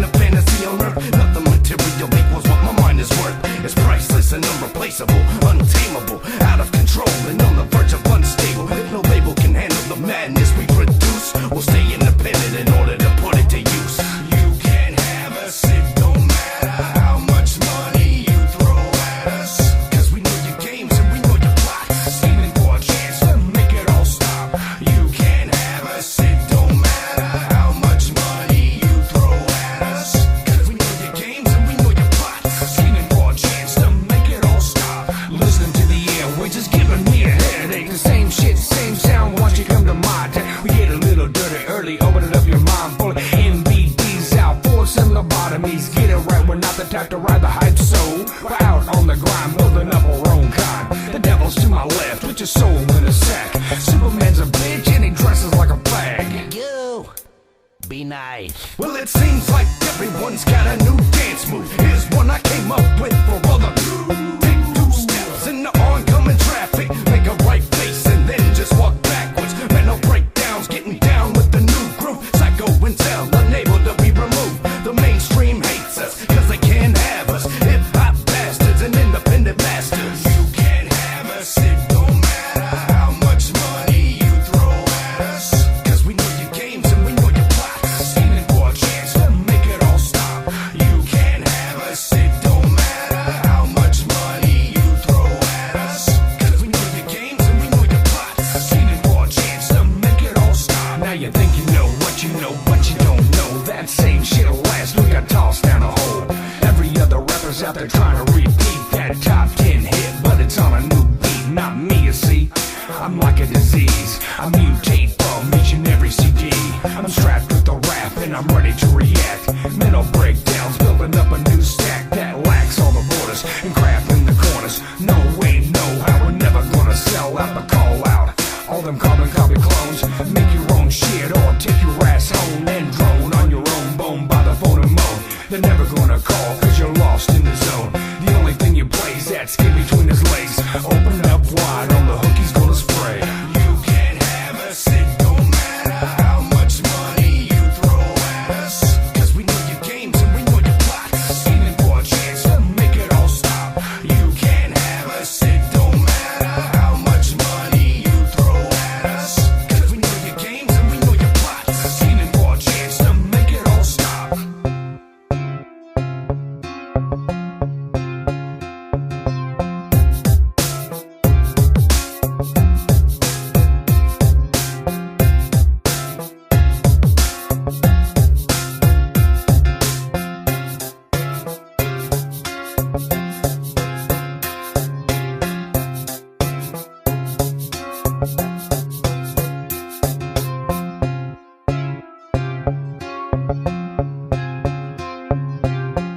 a fantasy on earth. Nothing material equals what my mind is worth. It's priceless and unreplaceable, untamable, out of control and on the verge of unstable. No label can handle the madness we produce. We'll stay independent in order to put it to use. You can't have us, it don't matter how much money you throw at us. Cause we know your games and we know your plots, scheming for a chance to make it all stop. You can't have us, it don't matter how much money you throw at us. Cause we know your games and we know your plots, scheming for a chance to make it all stop. Listening to the air, we're just giving me a headache. The same shit, same sound, once you come to my town. We get a little dirty early, opening up your mind full of MVDs out, full of some lobotomies. Get it right, we're not the type to ride the hype, so we're out on the grind, building up our own kind. The devil's to my left, with your soul in a sack. Superman's a bitch and he dresses like a fag. You be nice. Well, it seems like everyone's got a new dance move. Here's one I came up with for all the take 2 steps in the oncoming traffic. Make a right face and then just walk backwards. Mental breakdowns, getting down with the new groove. Psycho and tell, unable to be removed. The mainstream hates us, cause they can't have us. Hip-hop bastards and independent masters. You can't have us, it don't matter how much money you throw at us. Cause we know your games and we know your plots, scheming for a chance to make it all stop. You can't have us, it don't matter how much money you throw at us. Cause we know your games and we know your plots, scheming for a chance to make it all stop. Now you think you know, but you don't know. That same shit'll last, we got tossed down a hole. Every other rapper's out there trying to repeat that top 10 hit, but it's on a new beat, not me, you see. I'm like a disease, I mutate from each and every CD. I'm strapped with the rap and I'm ready to react. Mental breakdowns, building up a new stack that lacks all the borders and crap in the corners. No way, no how, we're never gonna sell out the call out. All them carbon copy clones, make your own shit or take your ass home and drone on your own bone by the phone and moan. They're never gonna call cause you're lost in the zone. The only thing you play is that skin between his legs. Open up wide on the hook, he's gonna spray. You can't have us, it don't matter how much money you throw at us. Cause we know your games and we know your plots, scheming for a chance to make it all stop. You can't have us, it don't matter how much money you throw at us. Cause we know your games and we know your plots, scheming for a chance to make it all stop.